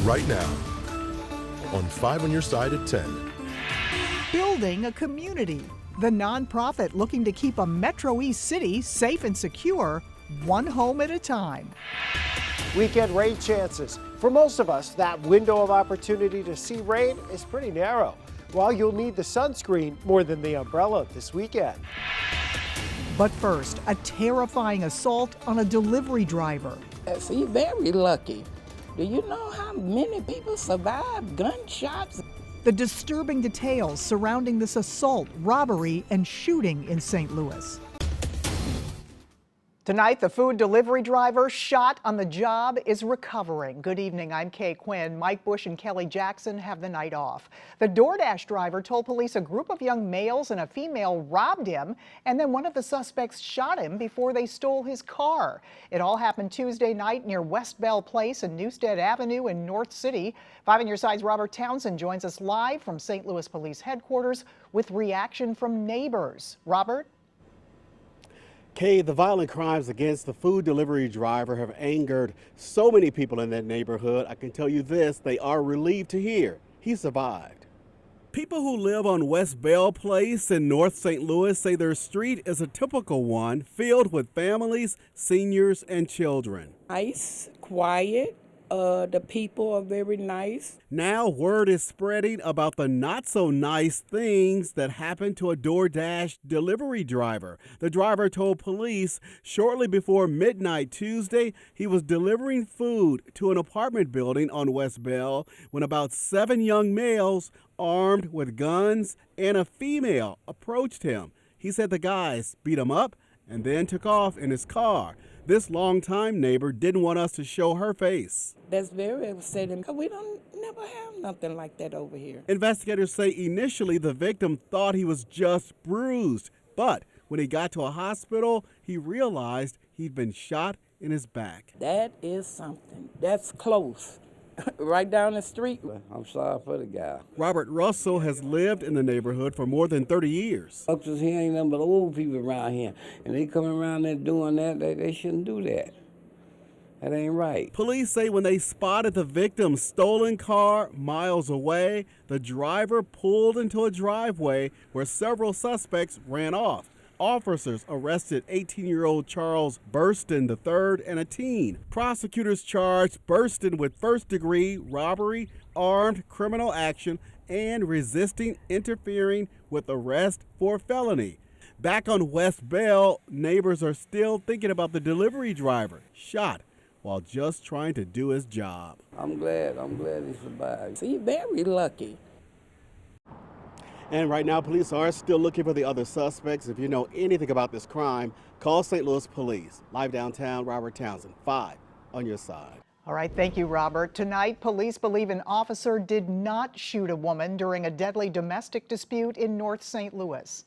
right now on 5 on Your Side at 10. Building a community. The nonprofit looking to keep a Metro East city safe and secure, one home at a time. Weekend rain chances. For most of us, that window of opportunity to see rain is pretty narrow. While you'll need the sunscreen more than the umbrella this weekend. But first, a terrifying assault on a delivery driver. See, very lucky. Do you know how many people survived gunshots? The disturbing details surrounding this assault, robbery, and shooting in St. Louis. Tonight, the food delivery driver shot on the job is recovering. Good evening, I'm Kay Quinn. Mike Bush and Kelly Jackson have the night off. The DoorDash driver told police a group of young males and a female robbed him, and then one of the suspects shot him before they stole his car. It all happened Tuesday night near West Bell Place and Newstead Avenue in North City. 5 on Your Side's Robert Townsend joins us live from St. Louis Police Headquarters with reaction from neighbors. Robert? Kay, the violent crimes against the food delivery driver have angered so many people in that neighborhood. I can tell you this, they are relieved to hear he survived. People who live on West Bell Place in North St. Louis say their street is a typical one filled with families, seniors, and children. Nice, quiet. The people are very nice. Now word is spreading about the not so nice things that happened to a DoorDash delivery driver. The driver told police shortly before midnight Tuesday he was delivering food to an apartment building on West Bell when about 7 young males armed with guns and a female approached him. He said the guys beat him up and then took off in his car. This longtime neighbor didn't want us to show her face. That's very upsetting because we don't never have nothing like that over here. Investigators say initially the victim thought he was just bruised, but when he got to a hospital, he realized he'd been shot in his back. That is something. That's close. Right down the street. I'm sorry for the guy. Robert Russell has lived in the neighborhood for more than 30 years. Folks is here ain't nothing but old people around here. And they coming around there doing that, they shouldn't do that. That ain't right. Police say when they spotted the victim's stolen car miles away, the driver pulled into a driveway where several suspects ran off. Officers arrested 18-year-old Charles Burston III and a teen. Prosecutors charged Burston with first-degree robbery, armed criminal action, and resisting interfering with arrest for felony. Back on West Bell, neighbors are still thinking about the delivery driver shot while just trying to do his job. I'm glad he survived. See, very lucky. And right now, police are still looking for the other suspects. If you know anything about this crime, call St. Louis Police. Live downtown, Robert Townsend, 5 on Your Side. All right, thank you, Robert. Tonight, police believe an officer did not shoot a woman during a deadly domestic dispute in North St. Louis.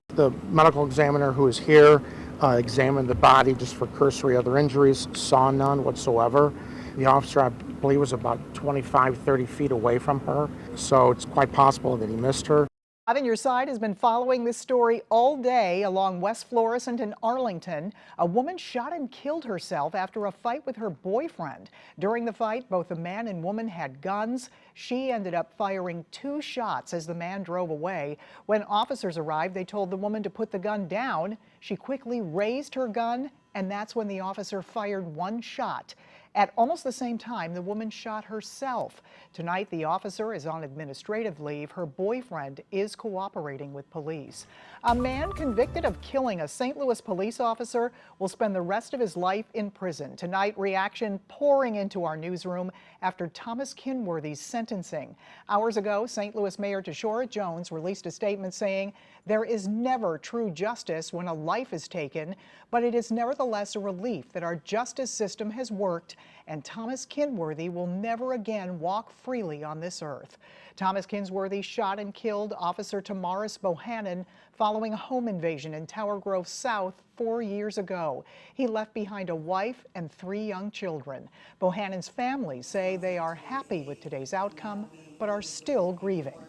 The medical examiner who is here examined the body just for cursory other injuries, saw none whatsoever. The officer, I believe, was about 25, 30 feet away from her, so it's quite possible that he missed her. 5 on Your Side has been following this story all day along West Florissant and Arlington. A woman shot and killed herself after a fight with her boyfriend. During the fight, both the man and woman had guns. She ended up firing 2 shots as the man drove away. When officers arrived, they told the woman to put the gun down. She quickly raised her gun, and that's when the officer fired 1 shot. At almost the same time, the woman shot herself. Tonight, the officer is on administrative leave. Her boyfriend is cooperating with police. A man convicted of killing a St. Louis police officer will spend the rest of his life in prison. Tonight, reaction pouring into our newsroom after Thomas Kinworthy's sentencing. Hours ago, St. Louis Mayor Tashora Jones released a statement saying, "There is never true justice when a life is taken, but it is nevertheless a relief that our justice system has worked and Thomas Kinworthy will never again walk freely on this earth." Thomas Kinworthy shot and killed Officer Tamaris Bohannon following a home invasion in Tower Grove South 4 years ago. He left behind a wife and 3 young children. Bohannon's family say they are happy with today's outcome, but are still grieving.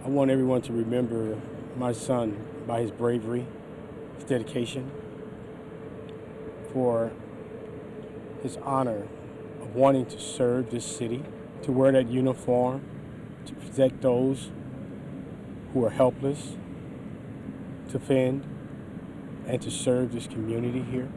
I want everyone to remember my son by his bravery, his dedication, for his honor of wanting to serve this city, to wear that uniform, to protect those who are helpless, to defend, and to serve this community here.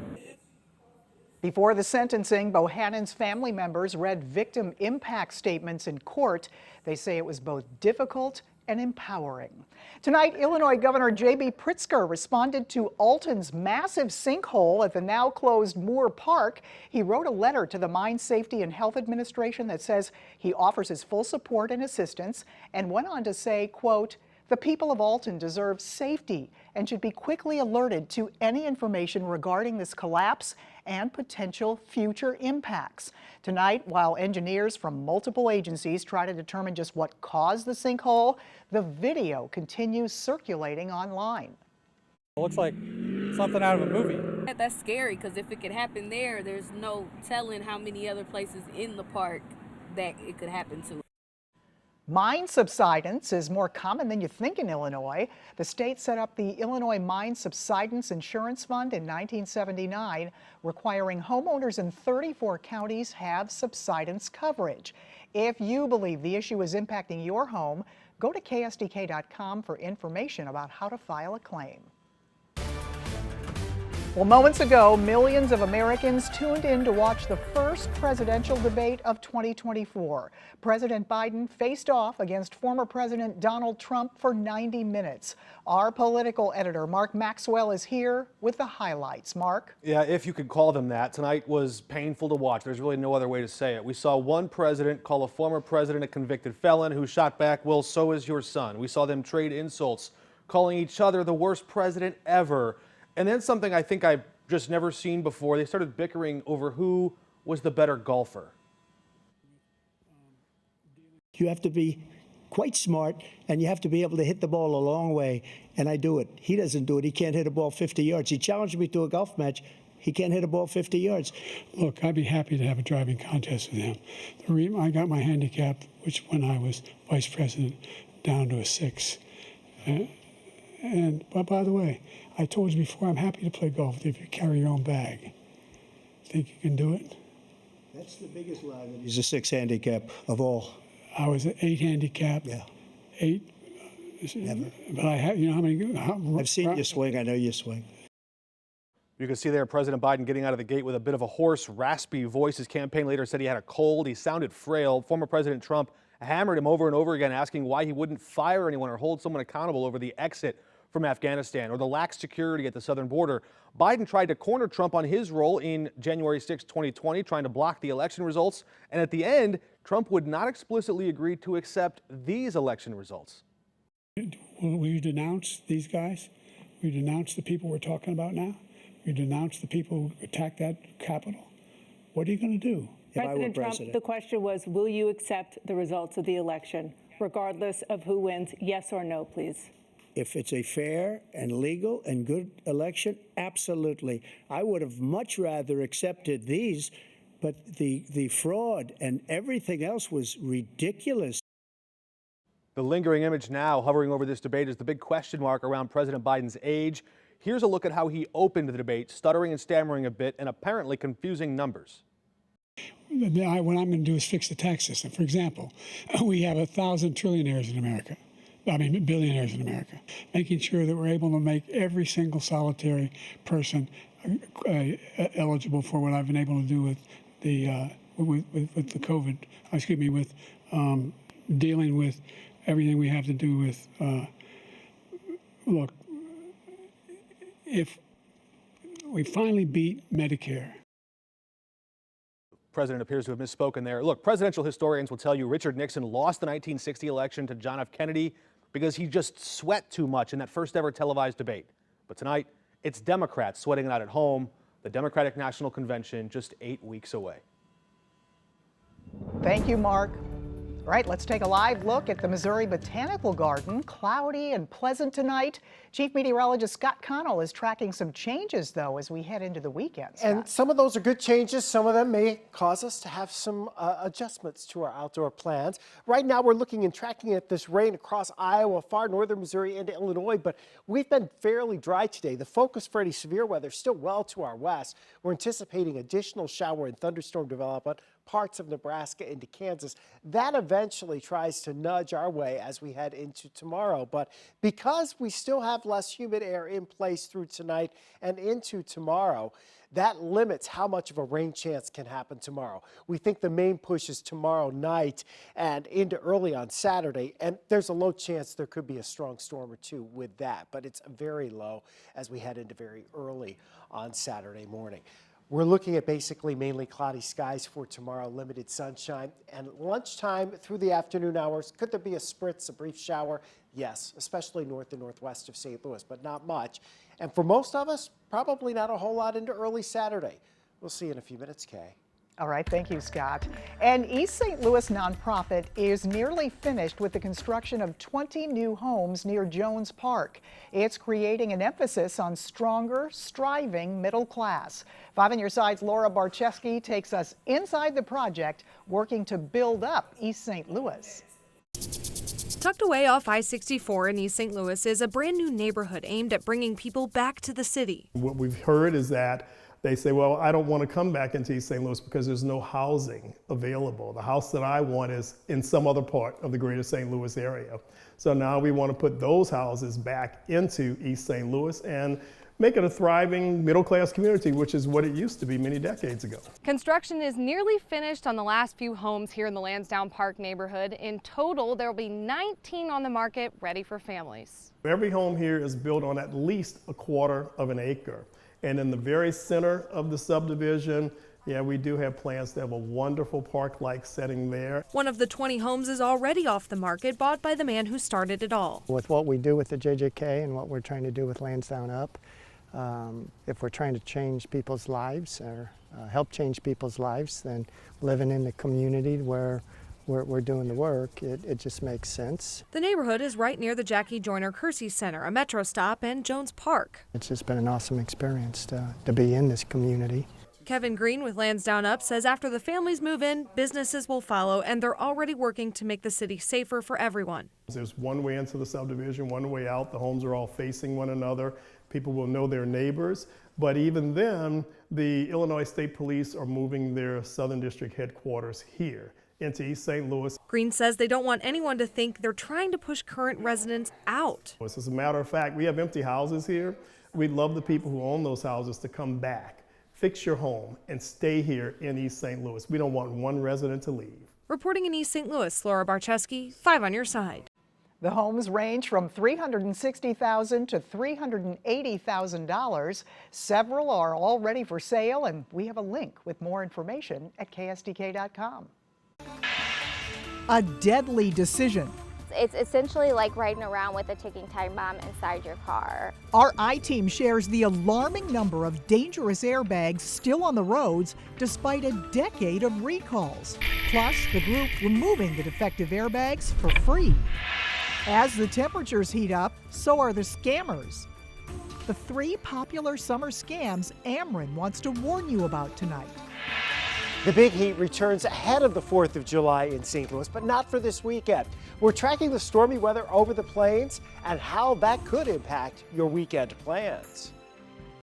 Before the sentencing, Bohannon's family members read victim impact statements in court. They say it was both difficult and empowering. Tonight, Illinois Governor J.B. Pritzker responded to Alton's massive sinkhole at the now closed Moore Park. He wrote a letter to the Mine Safety and Health Administration that says he offers his full support and assistance, and went on to say, quote, "The people of Alton deserve safety and should be quickly alerted to any information regarding this collapse and potential future impacts." Tonight, while engineers from multiple agencies try to determine just what caused the sinkhole, the video continues circulating online. It looks like something out of a movie. That's scary because if it could happen there, there's no telling how many other places in the park that it could happen to. Mine subsidence is more common than you think in Illinois. The state set up the Illinois Mine Subsidence Insurance Fund in 1979, requiring homeowners in 34 counties have subsidence coverage. If you believe the issue is impacting your home, go to ksdk.com for information about how to file a claim. Well, moments ago, millions of Americans tuned in to watch the first presidential debate of 2024. President Biden faced off against former President Donald Trump for 90 minutes. Our political editor, Mark Maxwell, is here with the highlights. Mark? Yeah, if you could call them that. Tonight was painful to watch. There's really no other way to say it. We saw one president call a former president a convicted felon who shot back, "Well, so is your son." We saw them trade insults, calling each other the worst president ever. And then something I think I've just never seen before, they started bickering over who was the better golfer. You have to be quite smart, and you have to be able to hit the ball a long way, and I do it. He doesn't do it. He can't hit a ball 50 yards. He challenged me to a golf match. He can't hit a ball 50 yards. Look, I'd be happy to have a driving contest with him. The reason I got my handicap, which when I was vice president, down to a 6. But by the way, I told you before, I'm happy to play golf with you if you carry your own bag. Think you can do it? That's the biggest lie that he's a 6 handicap of all. I was an 8 handicap. Yeah. 8. Never. But I have, you know how many? I've seen you swing. I know you swing. You can see there President Biden getting out of the gate with a bit of a hoarse, raspy voice. His campaign later said he had a cold. He sounded frail. Former President Trump hammered him over and over again, asking why he wouldn't fire anyone or hold someone accountable over the exit from Afghanistan or the lax security at the southern border. Biden tried to corner Trump on his role in January 6, 2020, trying to block the election results. And at the end, Trump would not explicitly agree to accept these election results. Will you denounce these guys? Will you denounce the people we're talking about now? Will you denounce the people who attacked that Capitol? What are you going to do? President Trump, the question was, will you accept the results of the election, regardless of who wins? Yes or no, please. If it's a fair and legal and good election, absolutely. I would have much rather accepted these, but the fraud and everything else was ridiculous. The lingering image now hovering over this debate is the big question mark around President Biden's age. Here's a look at how he opened the debate, stuttering and stammering a bit and apparently confusing numbers. What I'm going to do is fix the tax system. For example, we have 1,000 trillionaires in America. Billionaires in America, making sure that we're able to make every single solitary person eligible for what I've been able to do with the COVID. With dealing with everything we have to do with. Look, if we finally beat Medicare. President appears to have misspoken there. Look, presidential historians will tell you Richard Nixon lost the 1960 election to John F. Kennedy because he just sweat too much in that first ever televised debate. But tonight, it's Democrats sweating it out at home. The Democratic National Convention just 8 weeks away. Thank you, Mark. All right, let's take a live look at the Missouri Botanical Garden. Cloudy and pleasant tonight. Chief Meteorologist Scott Connell is tracking some changes, though, as we head into the weekend. Scott. And some of those are good changes. Some of them may cause us to have some adjustments to our outdoor plans. Right now, we're looking and tracking at this rain across Iowa, far northern Missouri into Illinois, but we've been fairly dry today. The focus for any severe weather is still well to our west. We're anticipating additional shower and thunderstorm development, parts of Nebraska into Kansas. That eventually tries to nudge our way as we head into tomorrow. But because we still have less humid air in place through tonight and into tomorrow, that limits how much of a rain chance can happen tomorrow. We think the main push is tomorrow night and into early on Saturday, and there's a low chance there could be a strong storm or two with that, but it's very low as we head into very early on Saturday morning. We're looking at basically mainly cloudy skies for tomorrow, limited sunshine, and lunchtime through the afternoon hours. Could there be a spritz, a brief shower? Yes, especially north and northwest of St. Louis, but not much. And for most of us, probably not a whole lot into early Saturday. We'll see in a few minutes, Kay. All right, thank you, Scott. An East St. Louis nonprofit is nearly finished with the construction of 20 new homes near Jones Park. It's creating an emphasis on stronger, striving middle class. 5 on Your Side's Laura Barczewski takes us inside the project, working to build up East St. Louis. Tucked away off I-64 in East St. Louis is a brand new neighborhood aimed at bringing people back to the city. What we've heard is that they say, well, I don't want to come back into East St. Louis because there's no housing available. The house that I want is in some other part of the greater St. Louis area. So now we want to put those houses back into East St. Louis and make it a thriving middle-class community, which is what it used to be many decades ago. Construction is nearly finished on the last few homes here in the Landown Park neighborhood. In total, there will be 19 on the market ready for families. Every home here is built on at least a quarter of an acre. And in the very center of the subdivision, yeah, we do have plans to have a wonderful park-like setting there. One of the 20 homes is already off the market, bought by the man who started it all. With what we do with the JJK and what we're trying to do with Lansdowne Up, if we're trying to change people's lives or help change people's lives, then living in the community where we're doing the work, it just makes sense. The neighborhood is right near the Jackie Joyner Kersey Center, a metro stop, and Jones Park. It's just been an awesome experience to be in this community. Kevin Green with Lansdowne Up says after the families move in, businesses will follow, and they're already working to make the city safer for everyone. There's one way into the subdivision, one way out. The homes are all facing one another. People will know their neighbors. But even then, the Illinois State Police are moving their Southern District headquarters here into East St. Louis. Green says they don't want anyone to think they're trying to push current residents out. As a matter of fact, we have empty houses here. We'd love the people who own those houses to come back, fix your home, and stay here in East St. Louis. We don't want one resident to leave. Reporting in East St. Louis, Laura Barczewski, 5 on Your Side. The homes range from $360,000 to $380,000. Several are already for sale, and we have a link with more information at ksdk.com. A deadly decision. It's essentially like riding around with a ticking time bomb inside your car. Our I-Team shares the alarming number of dangerous airbags still on the roads despite a decade of recalls. Plus, the group removing the defective airbags for free. As the temperatures heat up, so are the scammers. The 3 popular summer scams Ameren wants to warn you about tonight. The big heat returns ahead of the 4th of July in St. Louis, but not for this weekend. We're tracking the stormy weather over the plains and how that could impact your weekend plans.